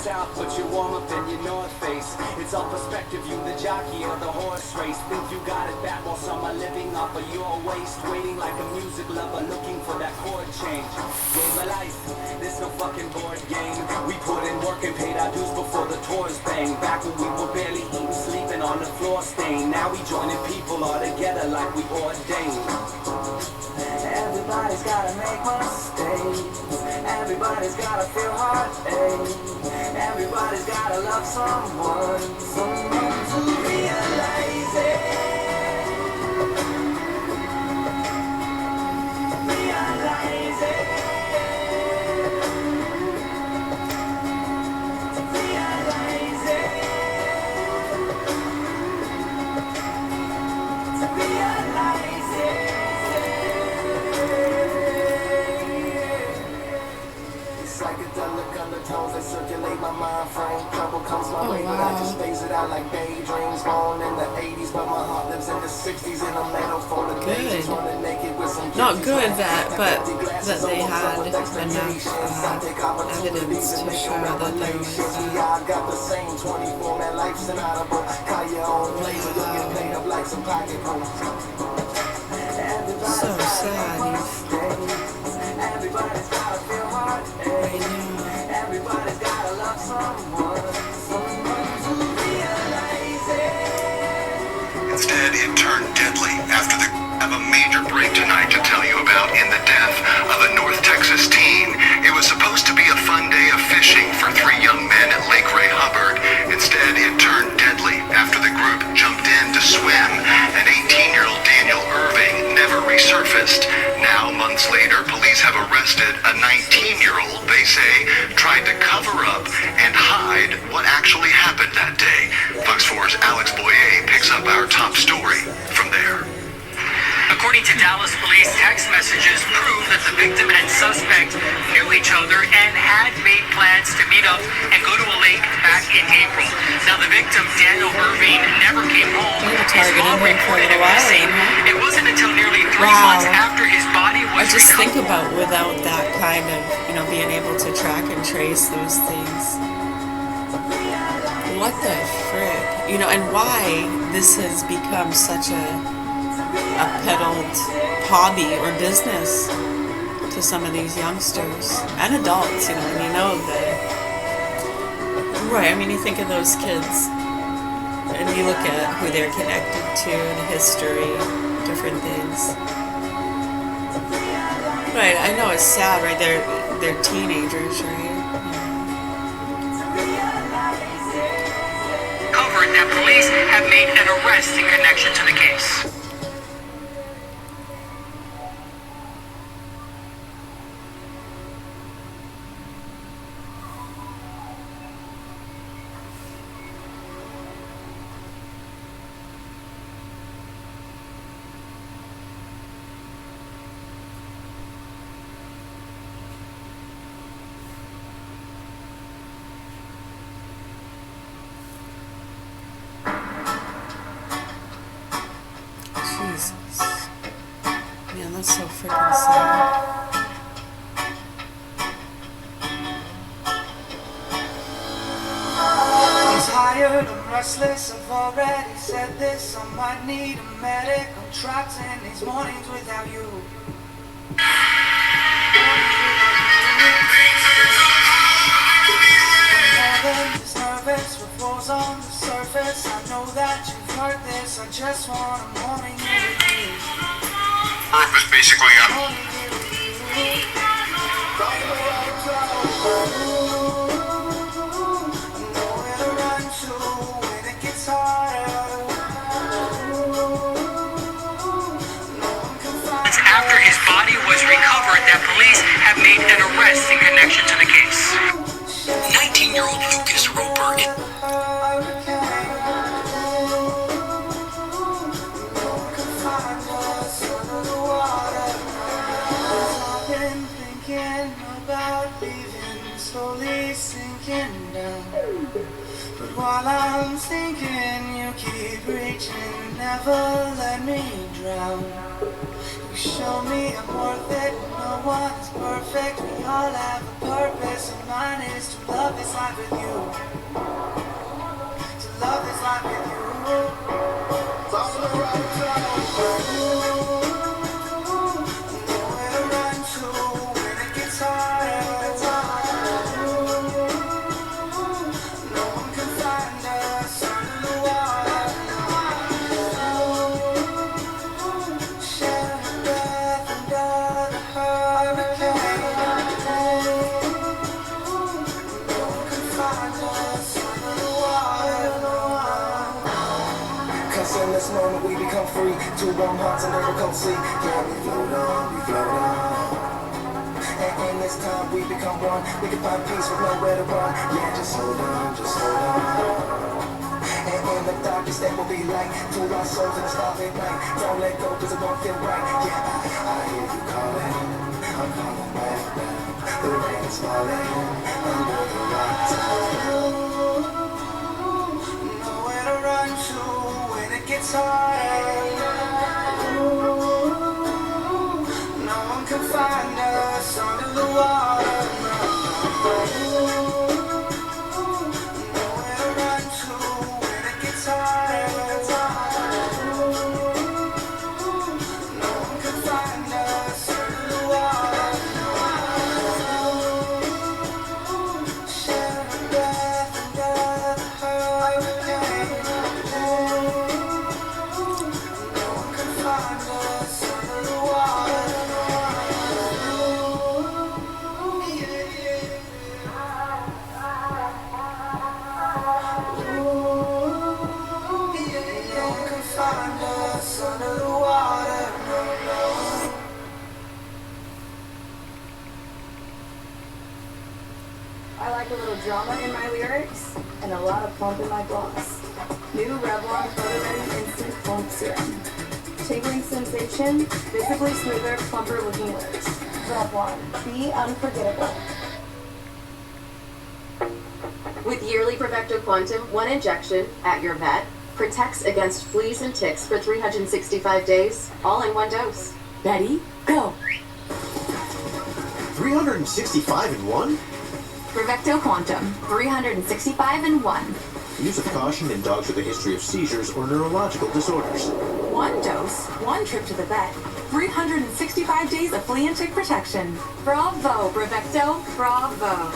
south, but you warm up in your north face. It's all perspective, you the jockey of the horse race. Think you got it back while some are living off of your waist. Waiting like a music lover looking for that chord change. Game of life, this no fucking board game. We put in work and paid our dues before the tours bang. Back when we were barely eating, sleeping on the floor stain. Now we joining people all together like we ordained. Everybody's gotta make mistakes. Everybody's gotta feel heartache. Everybody's gotta love someone. Someone to realize it. Realize it. Realize it. Realize it. Psychedelic undertones that circulate my mind frame. Trouble comes my way, but I just phase it out like daydreams. Born in the 80s, but my heart lives in the 60s. And I'm metal full of days. Running naked with some not good that, but that they had enough evidence to show that there was I got the same 24 man life's inaudible. Call your own laser, you'll get paid up like some pocket holes. so sad. Everybody's gotta feel heartache. Everybody's gotta love someone. Someone to realize it. Instead, it turned deadly after the have a major break tonight to tell you about in the death of a North Texas teen. It was supposed to be a fun day of fishing for 3 young men at Lake Ray Hubbard. Instead, it turned deadly after the group jumped in to swim. An 18-year-old Daniel Irving never resurfaced. Now, months later, police have arrested a 19-year-old they say tried to cover up and hide what actually happened that day. Fox 4's Alex Boyer picks up our top story from there. According to Dallas police, text messages prove that the victim and suspect knew each other and had made plans to meet up and go to a lake back in April. Now, the victim, Daniel Irving, never came home. His mom reported him missing. It wasn't until nearly 3 months after his body was I just recovered. think about without that kind of, being able to track and trace those things. What the frick? And why this has become such a peddled hobby or business to some of these youngsters and adults, you think of those kids and you look at who they're connected to and history, different things. Right, I know it's sad, right? They're teenagers, right? Covered that police have made an arrest in connection to the case. Jesus. Man, that's so freaking sad. I'm tired, I'm restless, I've already said this. I might need a medic. I'm trapped in these mornings without you. Just nervous with walls on the surface. I know that you've heard this. I just want a morning with you. Earth was basically up. After his body was recovered, that police have made an arrest in connection to the case. 19-year-old Lucas Roper. I've been thinking about leaving slowly. sinking down. But while I'm thinking, you keep reaching, never let me drown. You show me I'm worth it, no one is perfect. We all have a purpose, and mine is to love this life with you. To love this life with you. Nowhere to run to when it gets harder. No one can find us under the water. Share a breath under the hurricane. No one can find us under the water. Cause in this moment we become free. Two warm hearts and lyrical sea. Yeah, we float on, we float on. And in this time we become one. We can find peace with nowhere to run. Yeah, just hold on, just hold on. And in the darkness there will be light to our souls in the starlit night. Don't let go cause it won't feel right. Yeah, I hear you calling. I'm calling back down. The rain is falling under the rocks. Nowhere to run to when it gets hard. No one can find us under the water. Nowhere to run to when it gets hard. No one can find us under the water. Share a breath under the hurricane. No one can find us under the water. No one can find us under the water. No, no. I like a little drama in my lyrics and a lot of plump in my gloss. New Revlon Photo Ready Instant Plump Serum. Tingling sensation, visibly smoother, plumper looking lips. Revlon, be unforgettable. With yearly Prevecto Quantum, one injection at your vet protects against fleas and ticks for 365 days, all in one dose. Ready? Go! 365 in one? Prevecto Quantum, 365 in one. Use of caution in dogs with a history of seizures or neurological disorders. One dose, one trip to the vet. 365 days of flea and tick protection. Bravo, Prevecto, bravo.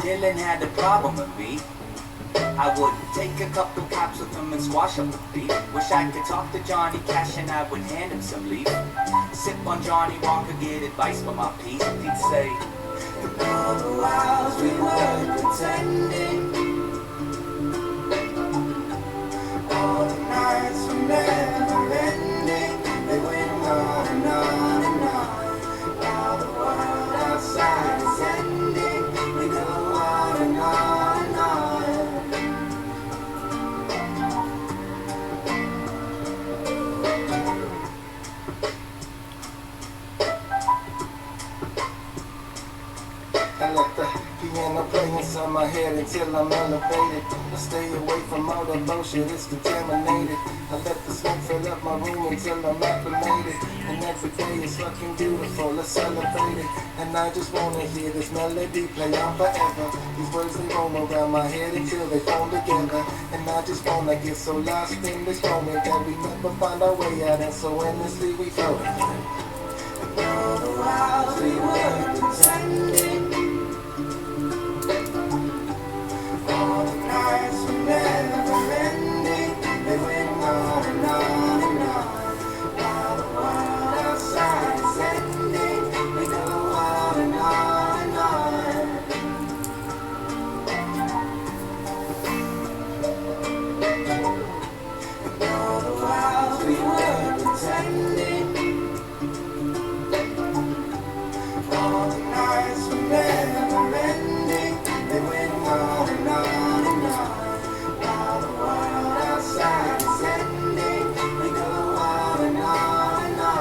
Dylan had a problem with me. I would take a couple caps with him and squash up the beat. Wish I could talk to Johnny Cash and I would hand him some leaf. Sip on Johnny Walker, get advice for my piece. He'd say, In all the whiles we were pretending, all the nights were never ending. They went on and on and on. While the world outside is ending, we go on and on and on. I let the piano play inside my head until I'm elevated. I stay away from all the bullshit, it's contaminated. I let the smoke fill up my room until I'm acclimated. And every day is fucking beautiful, let's celebrate it. And I just wanna hear this melody play on forever. These words they roam around my head until they form together. And I just wanna get so lost in this moment that we never find our way out, and so endlessly we float. And all the while we were pretending, all the nights were never ending. They went on and on and on. While the world outside is ending, we go on and on and on. And all the while we were pretending, all the nights were never ending. They went on and on and on. While the world outside is ending, we go on and on and on.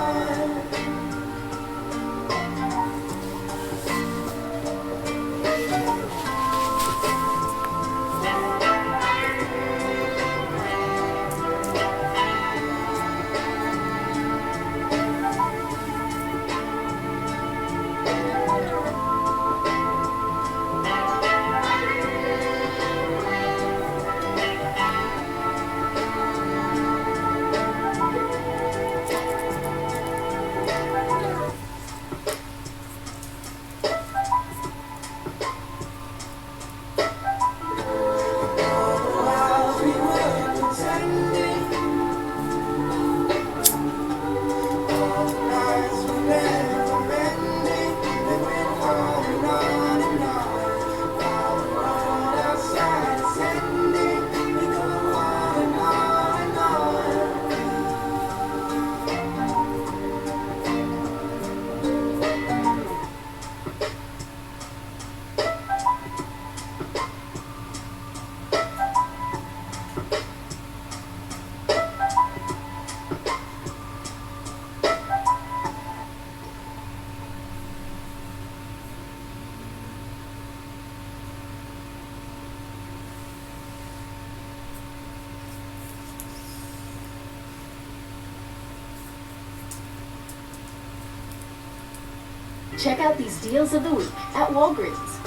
Check out these deals of the week at Walgreens.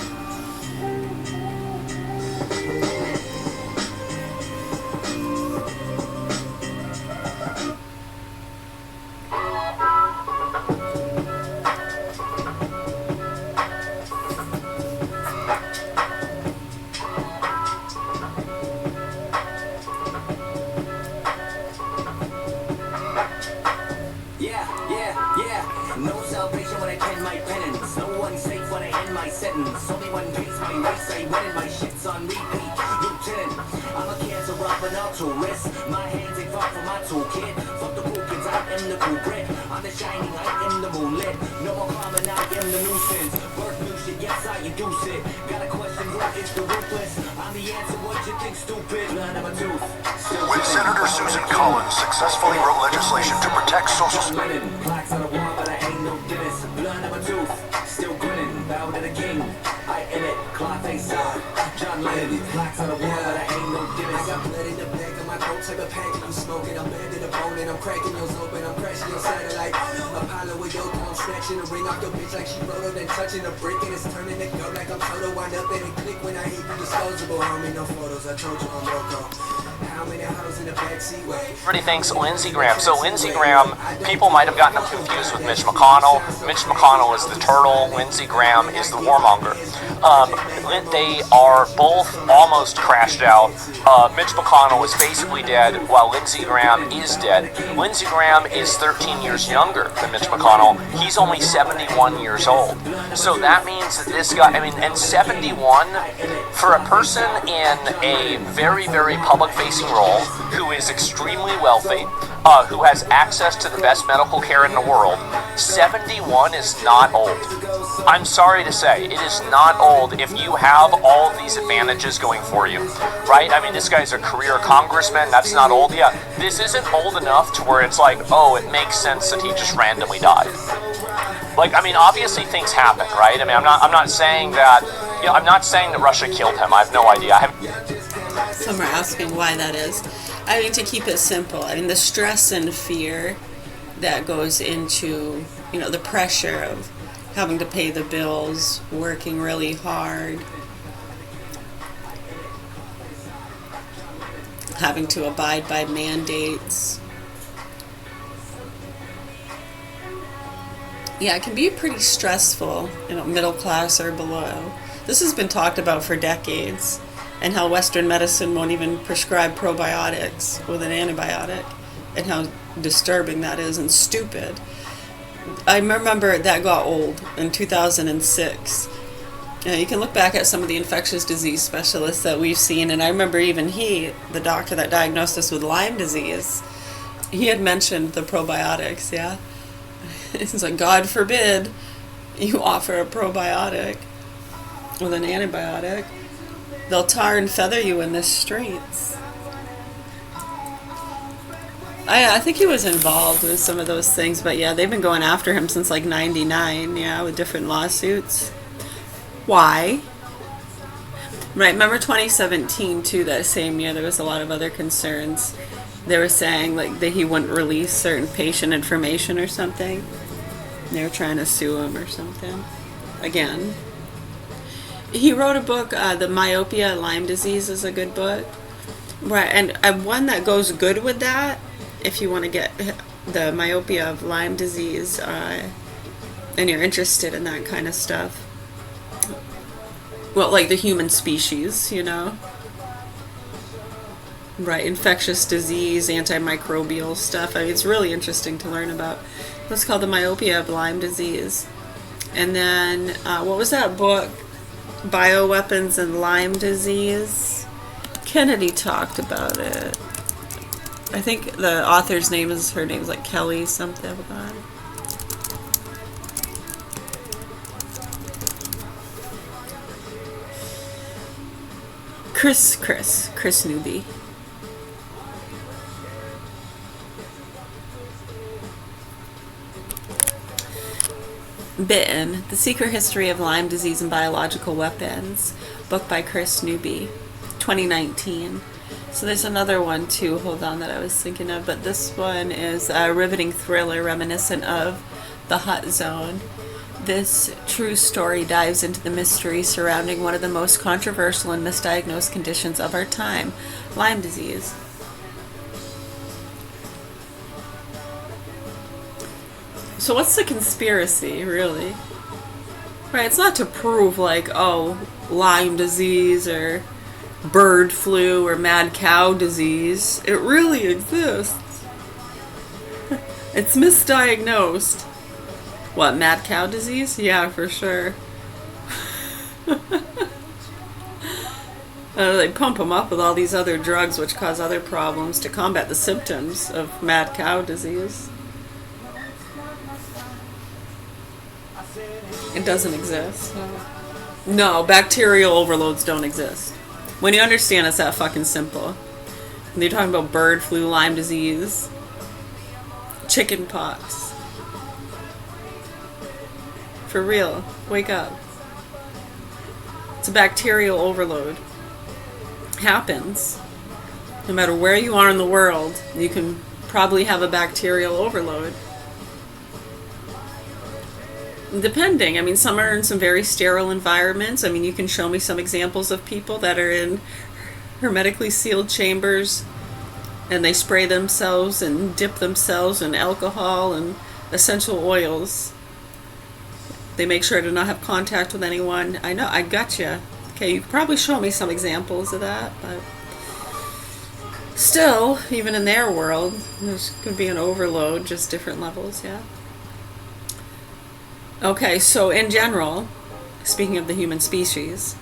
No salvation when I pen my penance. No one safe when I end my sentence. Only one pays my race, I win and my shit's on repeat. Lieutenant, I'm a cancer of an altruist. My hands ain't far from my toolkit. Fuck the cool kids, I am the culprit. I'm the shining, I am the moonlit. No more common, I am the nuisance. Birth new shit, yes I induce it. Got a question, who is the ruthless? I'm the answer, what you think stupid? Line of a tooth. When Senator Susan Collins successfully wrote legislation to protect social space. Plaques on the wall, but I ain't no Dennis. Blood of a tooth, still grinning. Bow to the king, I am it. Clock face on, John Lennon. Plaques on the wall, but I ain't no Dennis. I got blood in the back of my coat, type of pack. I'm smoking, I'm banded up on it. I'm cracking yours open, I'm crashing your satellite. Apollo with your I'm snatching the ring off your bitch like she rolled up and touching a brick. And it's turning to go like I'm total. Wind up and it click when I hit you disposable. Homie, no photos, I told you I'm loco. How Everybody thinks Lindsey Graham. So Lindsey Graham, people might have gotten him confused with Mitch McConnell. Mitch McConnell is the turtle. Lindsey Graham is the warmonger. They are both almost crashed out. Mitch McConnell is basically dead, while Lindsey Graham is dead. Lindsey Graham is 13 years younger than Mitch McConnell. He's only 71 years old. So that means that this guy, and 71, for a person in a very, very public-facing role, who is extremely wealthy, who has access to the best medical care in the world, 71 is not old. I'm sorry to say, it is not old if you have all of these advantages going for you, right? This guy's a career congressman, that's not old yet. This isn't old enough to where it's like, oh, it makes sense that he just randomly died. Obviously things happen, right? I'm not saying that, I'm not saying that Russia killed him. I have no idea. Some are asking why that is. To keep it simple, the stress and fear that goes into, the pressure of having to pay the bills, working really hard, having to abide by mandates. Yeah, it can be pretty stressful, middle class or below. This has been talked about for decades, and how Western medicine won't even prescribe probiotics with an antibiotic, and how disturbing that is and stupid. I remember that got old in 2006. You can look back at some of the infectious disease specialists that we've seen, and I remember even the doctor that diagnosed us with Lyme disease, he had mentioned the probiotics, yeah? It's like, God forbid you offer a probiotic with an antibiotic. They'll tar and feather you in the streets. I think he was involved with some of those things, but yeah, they've been going after him since like 99, yeah, with different lawsuits. Why? Right, remember 2017 too, that same year, there was a lot of other concerns. They were saying like that he wouldn't release certain patient information or something. They were trying to sue him or something. Again. He wrote a book, The Myopia Lyme Disease is a good book. Right, and one that goes good with that, if you want to get the myopia of Lyme disease, and you're interested in that kind of stuff. Well, like the human species, Right, infectious disease, antimicrobial stuff. It's really interesting to learn about. It's called The Myopia of Lyme Disease. And then, what was that book? Bioweapons and Lyme Disease. Kennedy talked about it. I think the author's name is, her name's like Kelly something. Chris Newby. Bitten, The Secret History of Lyme Disease and Biological Weapons, book by Chris Newby, 2019. So there's another one too, hold on, that I was thinking of, but this one is a riveting thriller reminiscent of The Hut Zone. This true story dives into the mystery surrounding one of the most controversial and misdiagnosed conditions of our time, Lyme disease. So what's the conspiracy, really? Right, it's not to prove like, oh, Lyme disease or bird flu or mad cow disease. It really exists. It's misdiagnosed. What, mad cow disease? Yeah, for sure. They pump them up with all these other drugs which cause other problems to combat the symptoms of mad cow disease. It doesn't exist. No, bacterial overloads don't exist. When you understand, it's that fucking simple. When you're talking about bird flu, Lyme disease, chicken pox. For real, wake up. It's a bacterial overload. Happens. No matter where you are in the world, you can probably have a bacterial overload. Depending. I mean, some are in some very sterile environments. I mean, you can show me some examples of people that are in hermetically sealed chambers and they spray themselves and dip themselves in alcohol and essential oils. They make sure to not have contact with anyone. I know, I gotcha. Okay, you could probably show me some examples of that, but still, even in their world, there's could be an overload, just different levels, yeah. Okay, so in general, speaking of the human species,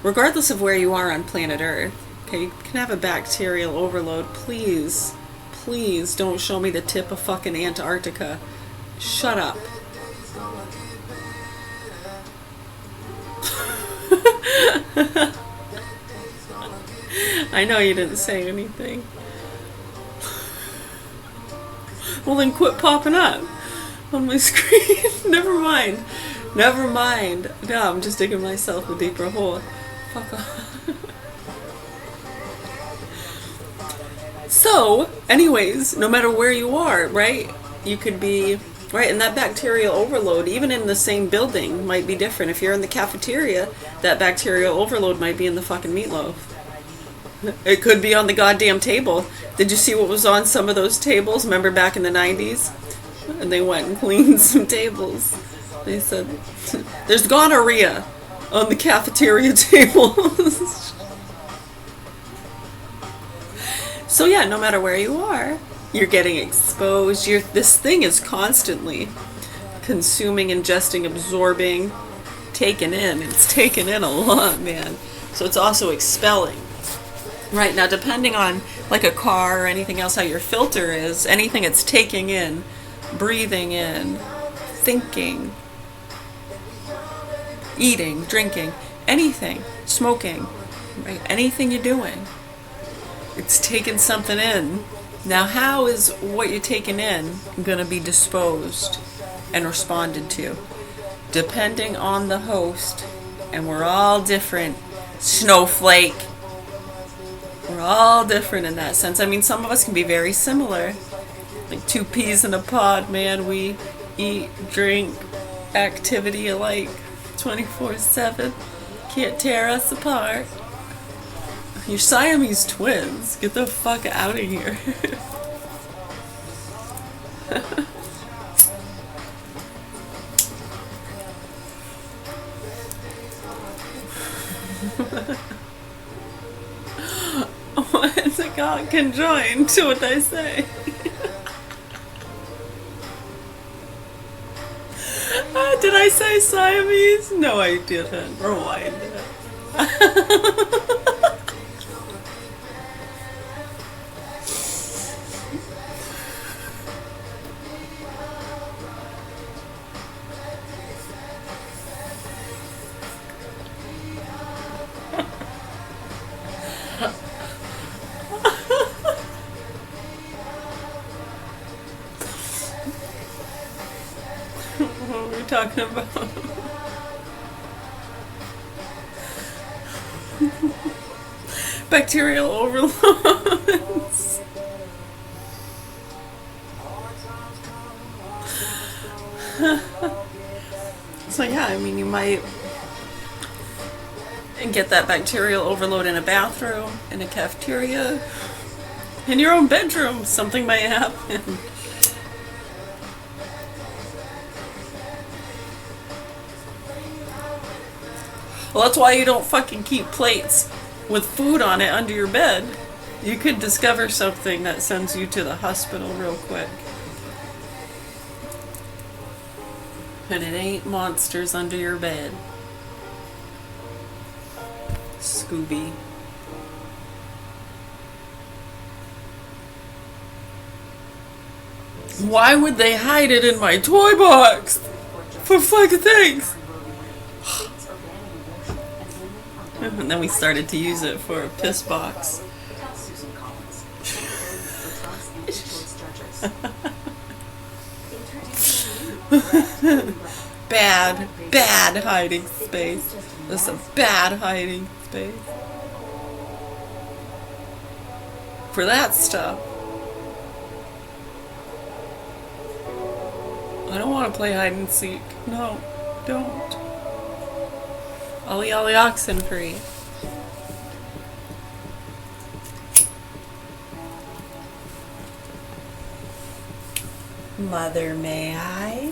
regardless of where you are on planet Earth, okay, you can have a bacterial overload. Please, please don't show me the tip of fucking Antarctica. Shut up. I know you didn't say anything. Well, then quit popping up on my screen. Never mind. Never mind. No, I'm just digging myself a deeper hole. Fuck off. So, anyways, no matter where you are, right? You could be, right, and that bacterial overload, even in the same building, might be different. If you're in the cafeteria, that bacterial overload might be in the fucking meatloaf. It could be on the goddamn table. Did you see what was on some of those tables? Remember back in the 90s? And they went and cleaned some tables. They said, there's gonorrhea on the cafeteria tables. So yeah, no matter where you are, you're getting exposed. This thing is constantly consuming, ingesting, absorbing, taking in. It's taking in a lot, man. So it's also expelling. Right, now depending on like a car or anything else, how your filter is, anything it's taking in, breathing in, thinking, eating, drinking, anything, smoking, right, anything you're doing, it's taking something in. Now how is what you're taking in going to be disposed and responded to? Depending on the host, and we're all different, snowflake. We're all different in that sense. I mean, some of us can be very similar. Like two peas in a pod, man. We eat, drink, activity alike 24/7. Can't tear us apart. You're Siamese twins. Get the fuck out of here. What's it called? Conjoined to what I say. Did I say Siamese? No, I didn't. Rewind it. What were we talking about? Bacterial overloads. So yeah, I mean, you might get that bacterial overload in a bathroom, in a cafeteria, in your own bedroom. Something might happen. Well, that's why you don't fucking keep plates with food on it under your bed. You could discover something that sends you to the hospital real quick. And it ain't monsters under your bed. Scooby. Why would they hide it in my toy box? For fucking things. And then we started to use it for a piss box. Bad hiding space. This is a bad hiding space. For that stuff. I don't want to play hide and seek. No, don't. Ollie Ollie oxen free. Mother, may I?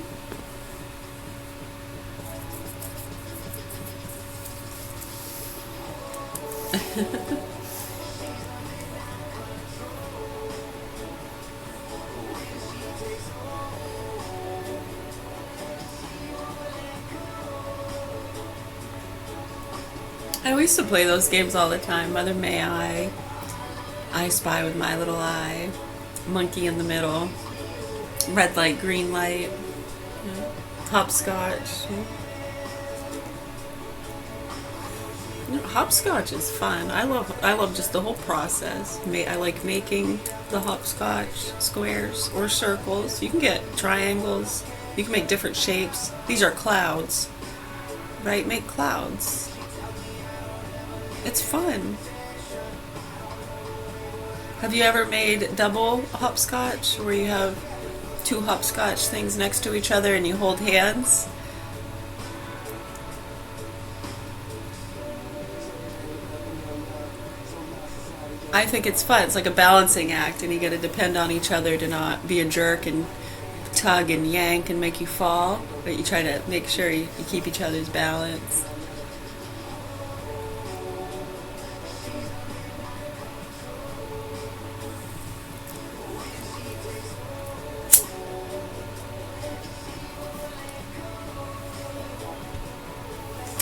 I used to play those games all the time. Mother May I Spy with My Little Eye, Monkey in the Middle, Red Light, Green Light, yeah. Hopscotch. Yeah. You know, hopscotch is fun. I love just the whole process. I like making the hopscotch squares or circles. You can get triangles. You can make different shapes. These are clouds, right? Make clouds. It's fun. Have you ever made double hopscotch where you have two hopscotch things next to each other and you hold hands? I think it's fun. It's like a balancing act, and you got to depend on each other to not be a jerk and tug and yank and make you fall, but you try to make sure you keep each other's balance.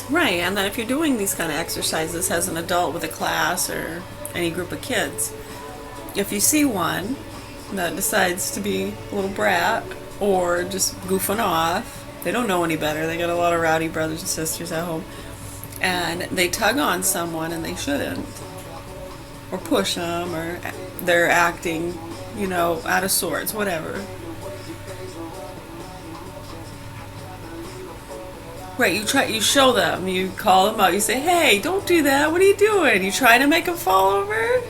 Right, and then if you're doing these kind of exercises as an adult with a class or any group of kids, if you see one that decides to be a little brat or just goofing off, they don't know any better, they got a lot of rowdy brothers and sisters at home, and they tug on someone and they shouldn't, or push them, or they're acting, out of sorts, whatever. Right, you show them, you call them out, you say, hey, don't do that, what are you doing? You trying to make them fall over?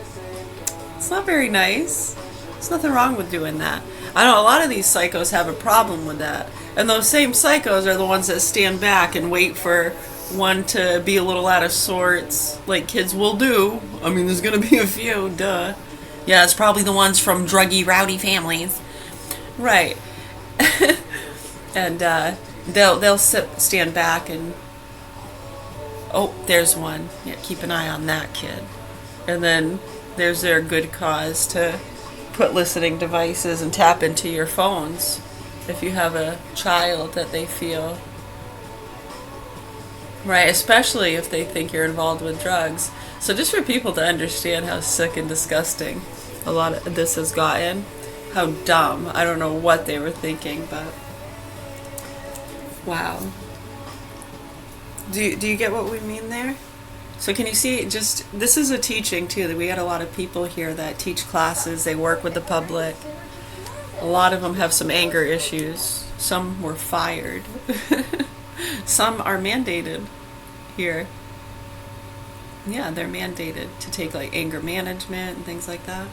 It's not very nice. There's nothing wrong with doing that. I know a lot of these psychos have a problem with that. And those same psychos are the ones that stand back and wait for one to be a little out of sorts, like kids will do. I mean, there's gonna be a few, duh. Yeah, it's probably the ones from druggy, rowdy families. Right. And, they'll stand back and, oh, there's one. Yeah, keep an eye on that kid. And then there's their good cause to put listening devices and tap into your phones if you have a child that they feel, right, especially if they think you're involved with drugs. So just for people to understand how sick and disgusting a lot of this has gotten, how dumb. I don't know what they were thinking, but wow. Do you get what we mean there? So can you see, just, this is a teaching too, that we got a lot of people here that teach classes, they work with the public. A lot of them have some anger issues. Some were fired. Some are mandated here. Yeah, they're mandated to take like anger management and things like that.